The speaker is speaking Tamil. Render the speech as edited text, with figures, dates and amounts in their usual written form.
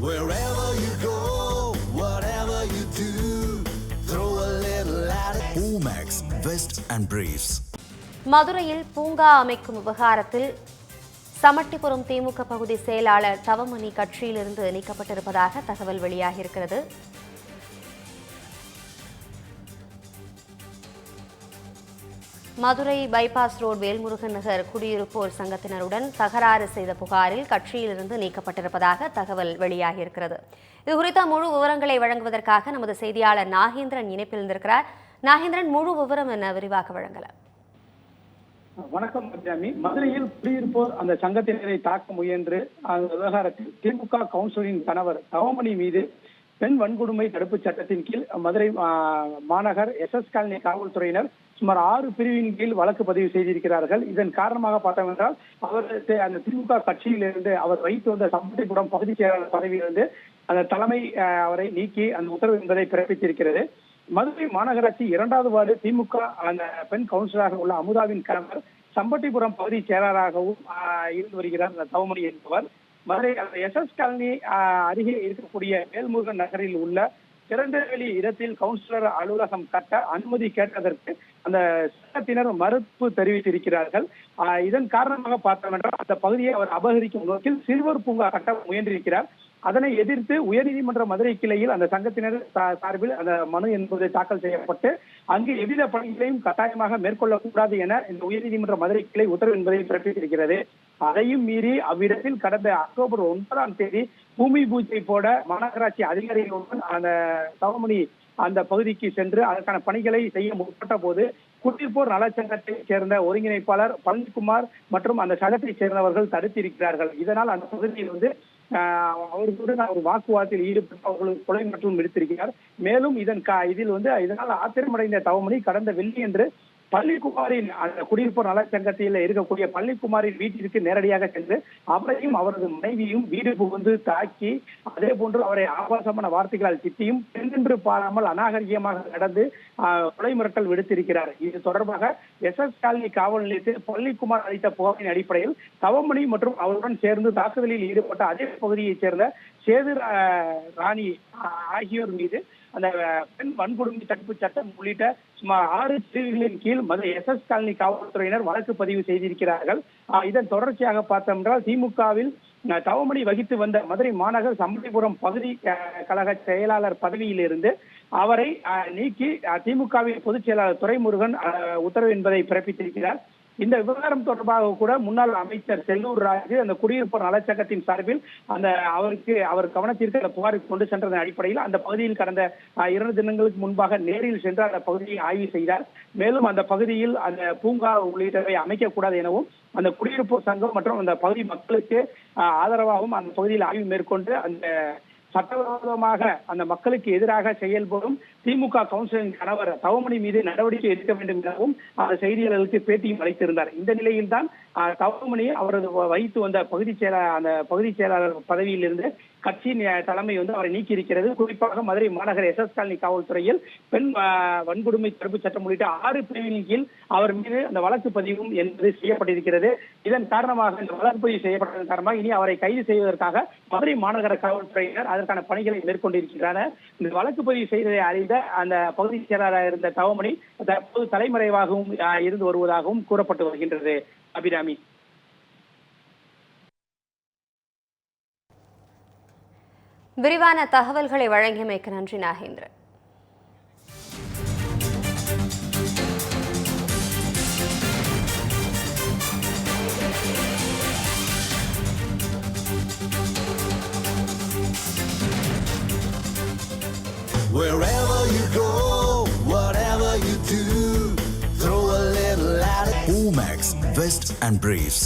Wherever you go, whatever you do, throw a little at it. Omax, Vest and Briefs. மதுரையில் பூங்கா அமைக்கும் விவகாரத்தில் சமட்டிபுரம் திமுக பகுதி செயலாளர் தவமணி கட்சியிலிருந்து நீக்கப்பட்டிருப்பதாக தகவல் வெளியாகியிருக்கிறது. மதுரை பைபாஸ் ரோடு வேல்முருகன் நகர் குடியிருப்போர் சங்கத்தினருடன் தகராறு செய்த புகாரில் கட்சியிலிருந்து நீக்கப்பட்டிருப்பதாக தகவல் வெளியாகியிருக்கிறது. இதுகுறித்த முழு விவரங்களை வழங்குவதற்காக நமது செய்தியாளர் நாகேந்திரன் இணைப்பில் இருந்திருக்கிறார். நாகேந்திரன், முழு விவரம் என்ன, விரிவாக வழங்கலாம். வணக்கம் அபிராமி. மதுரையில் குடியிருப்போர் அந்த சங்கத்தினரை தாக்க முயன்று அந்த விவகாரத்தில் திமுக கவுன்சிலரின் கணவர் தவமணி மீது பெண் வன்கொடுமை தடுப்பு சட்டத்தின் கீழ் மதுரை மாநகர் எஸ்எஸ் காலனி காவல்துறையினர் சுமார் 6 பிரிவின் கீழ் வழக்கு பதிவு செய்திருக்கிறார்கள். இதன் காரணமாக பார்த்தோம் என்றால் அவர் அந்த திமுக கட்சியிலிருந்து அவர் வைத்து வந்த சமட்டிபுரம் பகுதி செயலாளர் பதவியிலிருந்து அந்த தலைமை அவரை நீக்கி அந்த உத்தரவு என்பதை பிறப்பித்திருக்கிறது. மதுரை மாநகராட்சி 2வது வார்டு திமுக அந்த பெண் கவுன்சிலராக உள்ள அமுதாவின் கணவர் சம்பட்டிபுரம் பகுதி செயலாளராகவும் இருந்து வருகிறார் அந்த தவமணி என்பவர். மதுரை எஸ்எஸ் காலனி அருகே இருக்கக்கூடிய வேல்முருகன் நகரில் உள்ள திறந்தவெளி இடத்தில் கவுன்சிலர் அலுவலகம் கட்ட அனுமதி கேட்டதற்கு அந்த சங்கத்தினர் மறுப்பு தெரிவித்திருக்கிறார்கள். இதன் காரணமாக பார்த்தோம் என்றால் அந்த பகுதியை அவர் அபகரிக்கும் நோக்கில் சிறுவர் பூங்கா கட்ட முயன்றிருக்கிறார். அதனை எதிர்த்து உயர்நீதிமன்ற மதுரை கிளையில் அந்த சங்கத்தினர் சார்பில் அந்த மனு என்பது தாக்கல் செய்யப்பட்டு அங்கு எவ்வித பணிகளையும் கட்டாயமாக மேற்கொள்ளக்கூடாது என இந்த உயர்நீதிமன்ற மதுரை கிளை உத்தரவு என்பதை பிறப்பித்திருக்கிறது. அதையும் மீறி அவ்விடத்தில் கடந்த அக்டோபர் 9ஆம் தேதி பூமி பூஜை போட மாநகராட்சி அதிகாரிகளுடன் அந்த தவமணி அந்த பகுதிக்கு சென்று அதற்கான பணிகளை செய்ய முற்பட்ட போது குடியிருப்போர் நலச்சங்கத்தை சேர்ந்த ஒருங்கிணைப்பாளர் பழனிக்குமார் மற்றும் அந்த சங்கத்தை சேர்ந்தவர்கள் தடுத்திருக்கிறார்கள். இதனால் அந்த பகுதியில் அவர்களுடன் அவர் வாக்குவாதத்தில் ஈடுபட்டு அவர்களுக்கு கொலை மற்றும் எடுத்திருக்கிறார். மேலும் இதனால் ஆத்திரமடைந்த தவமணி கடந்த வெள்ளியன்று பழனிக்குமாரின் அந்த குடியிருப்போர் நலச்சங்கத்தில் இருக்கக்கூடிய பழனிக்குமாரின் வீட்டிற்கு நேரடியாக சென்று அவரையும் அவரது மனைவியும் வீடு புகுந்து தாக்கி அதே போன்று அவரை ஆபாசமான வார்த்தைகளால் திட்டியும் பெண்ணென்று பாராமல் அநாகரிகமாக நடந்து கொலை மிரட்டல் விடுத்திருக்கிறார். இது தொடர்பாக எஸ்எஸ் காலனி காவல் நிலையத்தில் பழனிக்குமார் அளித்த புகாரின் அடிப்படையில் தவமணி மற்றும் அவருடன் சேர்ந்து தாக்குதலில் ஈடுபட்ட அதே பகுதியைச் சேர்ந்த சேது ராணி ஆகியோர் மீது அந்த பெண் வன்கொடுமை தடுப்பு சட்டம் உள்ளிட்ட சுமார் 6 பிரிவுகளின் கீழ் மதுரை எஸ்எஸ் காலனி காவல்துறையினர் வழக்கு பதிவு செய்திருக்கிறார்கள். இதன் தொடர்ச்சியாக பார்த்தோம் என்றால் திமுகவில் தவமணி வகித்து வந்த மதுரை மாநகர் சமட்டிபுரம் பகுதி கழக செயலாளர் பதவியிலிருந்து அவரை நீக்கி திமுகவின் பொதுச் செயலாளர் துரைமுருகன் உத்தரவு என்பதை பிறப்பித்திருக்கிறார். இந்த விவகாரம் தொடர்பாக கூட முன்னாள் அமைச்சர் செல்லூர் ராஜு அந்த குடியிருப்போர் நலச்சங்கத்தின் சார்பில் அவர் கவனத்திற்கு அந்த புகாரை கொண்டு சென்றதன் அடிப்படையில் அந்த பகுதியில் கடந்த 2 தினங்களுக்கு முன்பாக நேரில் சென்று அந்த பகுதியை ஆய்வு செய்தார். மேலும் அந்த பகுதியில் அந்த பூங்கா உள்ளிட்டவை அமைக்கக்கூடாது எனவும் அந்த குடியிருப்போர் சங்கம் மற்றும் அந்த பகுதி மக்களுக்கு ஆதரவாகவும் அந்த பகுதியில் ஆய்வு மேற்கொண்டு அந்த சட்டவிரோதமாக அந்த மக்களுக்கு எதிராக செயல்படும் திமுக கவுன்சிலரின் கணவர் தவமணி மீது நடவடிக்கை எடுக்க வேண்டும் எனவும் அந்த செய்தியாளர்களுக்கு பேட்டியும் அளித்திருந்தார். இந்த நிலையில் தான் தவமணி அவரது வைத்து வந்த பகுதி செயலாளர் பதவியில் இருந்து கட்சியின் தலைமை அவரை நீக்கி இருக்கிறது. குறிப்பாக மதுரை மாநகர எஸ்எஸ் காலனி காவல்துறையில் பெண் வன்கொடுமை தடுப்பு சட்டம் உள்ளிட்ட 6 பிரிவின் கீழ் அவர் மீது அந்த வழக்கு பதிவும் என்பது செய்யப்பட்டிருக்கிறது. இதன் காரணமாக இந்த வழக்கு பதிவு செய்யப்பட்டதன் காரணமாக இனி அவரை கைது செய்வதற்காக மதுரை மாநகர காவல்துறையினர் அதற்கான பணிகளை மேற்கொண்டிருக்கிறார்கள். இந்த வழக்கு பதிவு செய்ததை அறிந்த அந்த பகுதி செயலாளராக இருந்த தவமணி தற்போது தலைமறைவாகவும் இருந்து வருவதாகவும் கூறப்பட்டு வருகின்றது. அபிராமி, விரிவான தகவல்களை வழங்கியமைக்கு நன்றி Nagendran. Wherever you go, whatever you do, throw a little at it. Omax, Vest and Briefs.